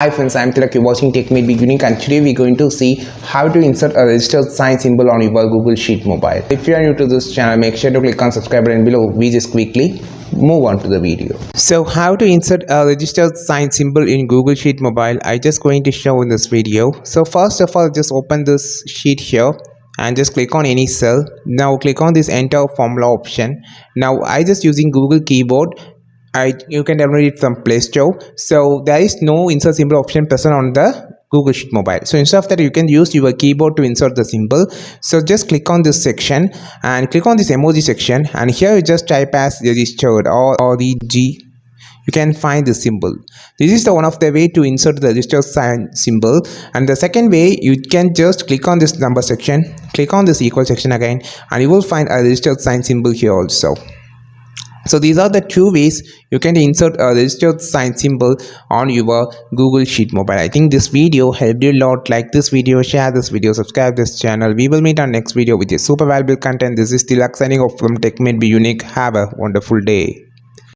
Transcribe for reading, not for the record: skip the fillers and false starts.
Hi friends, I am Tilak. You're watching Tech Made Be Unique, and today we're going to see how to insert a registered sign symbol on your Google Sheet mobile. If you are new to this channel, make sure to click on subscribe button below. We just quickly move on to the video. So how to insert a registered sign symbol in Google Sheet mobile, I just going to show in this video. So first of all, just open this sheet here and just click on any cell. Now click on this enter formula option. Now I just using Google keyboard. You can download it from Play Store. So there is no insert symbol option present on the Google Sheet mobile. So instead of that, you can use your keyboard to insert the symbol. So just click on this section and click on this emoji section, and here you just type as registered or the G. You can find the symbol. This is the one of the way to insert the registered sign symbol. And the second way, you can just click on this number section, click on this equal section again, and you will find a registered sign symbol here also. So these are the two ways you can insert a registered sign symbol on your Google Sheet mobile. I think this video helped you a lot. Like this video, share this video, subscribe this channel. We will meet on next video with a super valuable content. This is Tilak signing off from Tech Made Be Unique. Have a wonderful day.